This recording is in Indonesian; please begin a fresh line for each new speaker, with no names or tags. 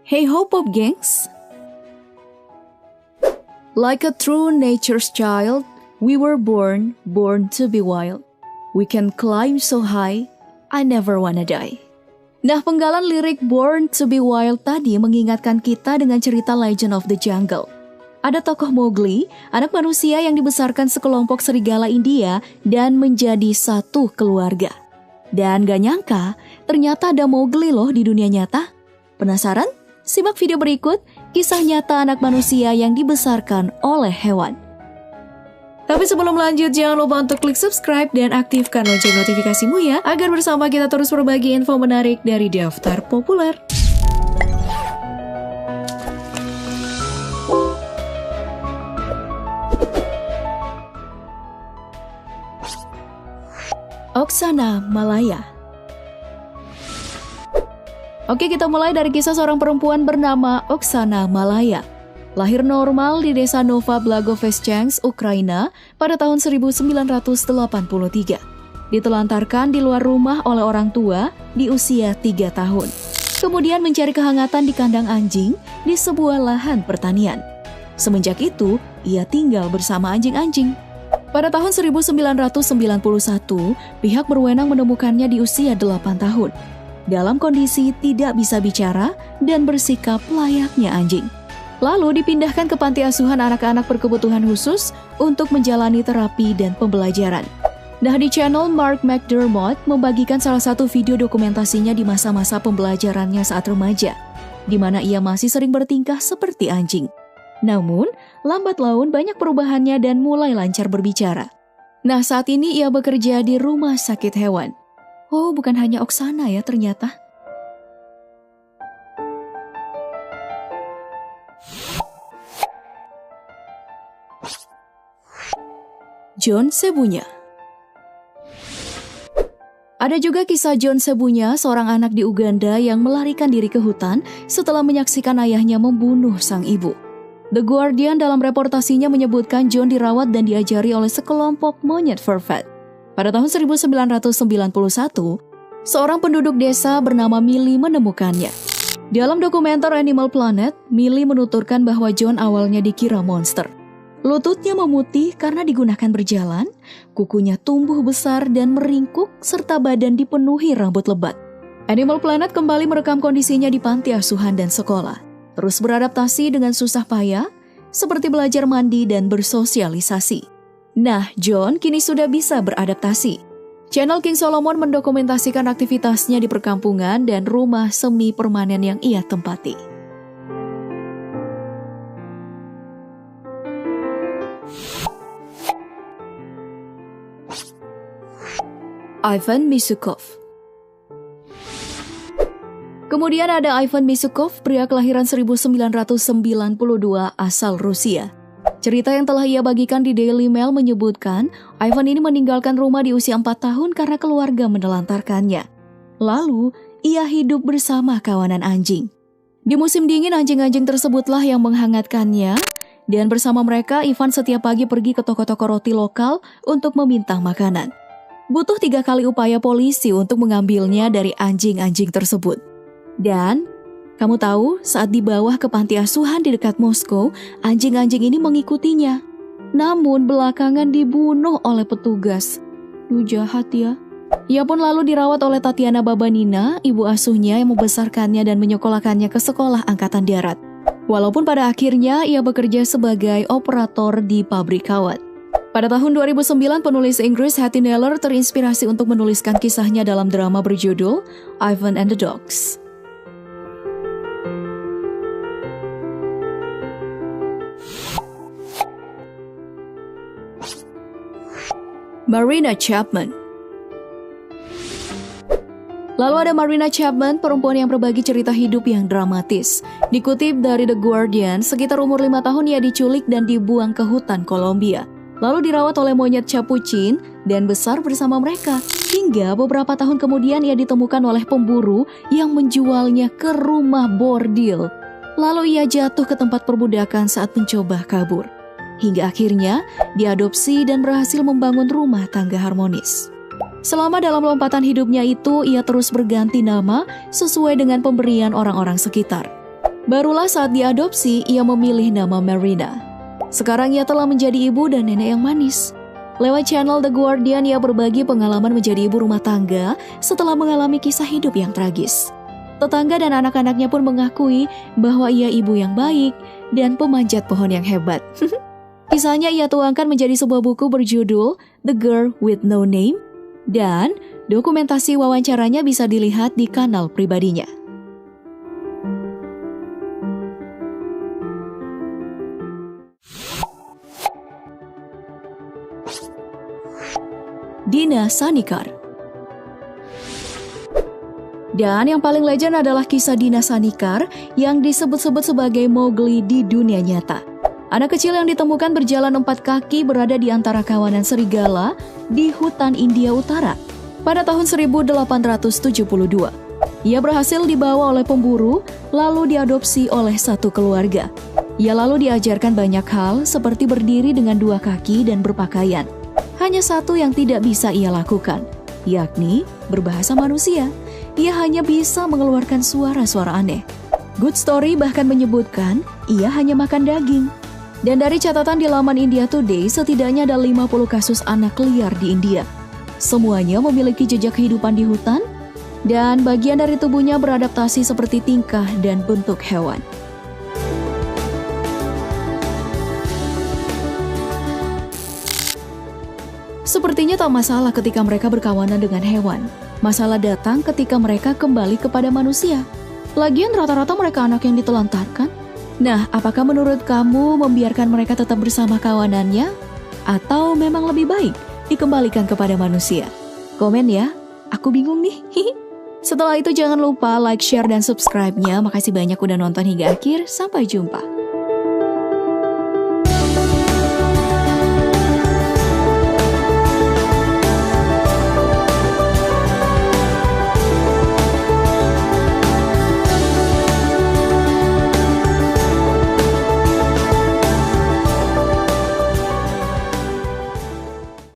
Hey ho pop gengs! Like a true nature's child, we were born to be wild. We can climb so high, I never wanna die. Nah, penggalan lirik Born to be Wild tadi mengingatkan kita dengan cerita Legend of the Jungle. Ada tokoh Mowgli, anak manusia yang dibesarkan sekelompok serigala India dan menjadi satu keluarga. Dan gak nyangka, ternyata ada Mowgli loh di dunia nyata. Penasaran? Simak video berikut, kisah nyata anak manusia yang dibesarkan oleh hewan. Tapi sebelum lanjut, jangan lupa untuk klik subscribe dan aktifkan lonceng notifikasimu ya, agar bersama kita terus berbagi info menarik dari Daftar Populer. Oksana Malaya. Oke, kita mulai dari kisah seorang perempuan bernama Oksana Malaya. Lahir normal di desa Nova Blagoveshchansk, Ukraina pada tahun 1983. Ditelantarkan di luar rumah oleh orang tua di usia 3 tahun. Kemudian mencari kehangatan di kandang anjing di sebuah lahan pertanian. Semenjak itu, ia tinggal bersama anjing-anjing. Pada tahun 1991, pihak berwenang menemukannya di usia 8 tahun. Dalam kondisi tidak bisa bicara dan bersikap layaknya anjing. Lalu dipindahkan ke panti asuhan anak-anak berkebutuhan khusus untuk menjalani terapi dan pembelajaran. Nah, di channel Mark McDermott membagikan salah satu video dokumentasinya di masa-masa pembelajarannya saat remaja, di mana ia masih sering bertingkah seperti anjing. Namun, lambat laun banyak perubahannya dan mulai lancar berbicara. Nah, saat ini ia bekerja di rumah sakit hewan. Oh, bukan hanya Oksana ya ternyata. John Sebunya. Ada juga kisah John Sebunya, seorang anak di Uganda yang melarikan diri ke hutan setelah menyaksikan ayahnya membunuh sang ibu. The Guardian dalam reportasinya menyebutkan John dirawat dan diajari oleh sekelompok monyet furfet. Pada tahun 1991, seorang penduduk desa bernama Millie menemukannya. Dalam dokumenter Animal Planet, Millie menuturkan bahwa John awalnya dikira monster. Lututnya memutih karena digunakan berjalan, kukunya tumbuh besar dan meringkuk, serta badan dipenuhi rambut lebat. Animal Planet kembali merekam kondisinya di panti asuhan dan sekolah. Terus beradaptasi dengan susah payah, seperti belajar mandi dan bersosialisasi. Nah, John kini sudah bisa beradaptasi. Channel King Solomon mendokumentasikan aktivitasnya di perkampungan dan rumah semi permanen yang ia tempati. Ivan Misukov. Kemudian ada Ivan Misukov, pria kelahiran 1992 asal Rusia. Cerita yang telah ia bagikan di Daily Mail menyebutkan, Ivan ini meninggalkan rumah di usia 4 tahun karena keluarga menelantarkannya. Lalu, ia hidup bersama kawanan anjing. Di musim dingin, anjing-anjing tersebutlah yang menghangatkannya, dan bersama mereka, Ivan setiap pagi pergi ke toko-toko roti lokal untuk meminta makanan. Butuh 3 kali upaya polisi untuk mengambilnya dari anjing-anjing tersebut. Dan kamu tahu, saat dibawa ke panti asuhan di dekat Moskow, anjing-anjing ini mengikutinya. Namun belakangan dibunuh oleh petugas. Duh, jahat ya. Ia pun lalu dirawat oleh Tatiana Babanina, ibu asuhnya yang membesarkannya dan menyekolahkannya ke sekolah angkatan darat. Walaupun pada akhirnya ia bekerja sebagai operator di pabrik kawat. Pada tahun 2009, penulis Inggris Hattie Naylor terinspirasi untuk menuliskan kisahnya dalam drama berjudul Ivan and the Dogs. Marina Chapman. Lalu ada Marina Chapman, perempuan yang berbagi cerita hidup yang dramatis. Dikutip dari The Guardian, sekitar umur 5 tahun ia diculik dan dibuang ke hutan Kolombia. Lalu dirawat oleh monyet capucin dan besar bersama mereka. Hingga beberapa tahun kemudian ia ditemukan oleh pemburu yang menjualnya ke rumah bordil. Lalu ia jatuh ke tempat perbudakan saat mencoba kabur. Hingga akhirnya diadopsi dan berhasil membangun rumah tangga harmonis. Selama dalam lompatan hidupnya itu, ia terus berganti nama sesuai dengan pemberian orang-orang sekitar. Barulah saat diadopsi, ia memilih nama Marina. Sekarang ia telah menjadi ibu dan nenek yang manis. Lewat channel The Guardian, ia berbagi pengalaman menjadi ibu rumah tangga setelah mengalami kisah hidup yang tragis. Tetangga dan anak-anaknya pun mengakui bahwa ia ibu yang baik dan pemanjat pohon yang hebat. Kisahnya ia tuangkan menjadi sebuah buku berjudul The Girl with No Name, dan dokumentasi wawancaranya bisa dilihat di kanal pribadinya. Dina Sanikar. Dan yang paling legend adalah kisah Dina Sanikar yang disebut-sebut sebagai Mowgli di dunia nyata. Anak kecil yang ditemukan berjalan 4 kaki berada di antara kawanan serigala di hutan India Utara pada tahun 1872. Ia berhasil dibawa oleh pemburu lalu diadopsi oleh satu keluarga. Ia lalu diajarkan banyak hal seperti berdiri dengan 2 kaki dan berpakaian. Hanya satu yang tidak bisa ia lakukan, yakni berbahasa manusia. Ia hanya bisa mengeluarkan suara-suara aneh. Good Story bahkan menyebutkan ia hanya makan daging. Dan dari catatan di laman India Today, setidaknya ada 50 kasus anak liar di India. Semuanya memiliki jejak kehidupan di hutan, dan bagian dari tubuhnya beradaptasi seperti tingkah dan bentuk hewan. Sepertinya tak masalah ketika mereka berkawanan dengan hewan. Masalah datang ketika mereka kembali kepada manusia. Lagian rata-rata mereka anak yang ditelantarkan. Nah, apakah menurut kamu membiarkan mereka tetap bersama kawanannya? Atau memang lebih baik dikembalikan kepada manusia? Komen ya, aku bingung nih. Setelah itu jangan lupa like, share, dan subscribe-nya. Makasih banyak udah nonton hingga akhir. Sampai jumpa.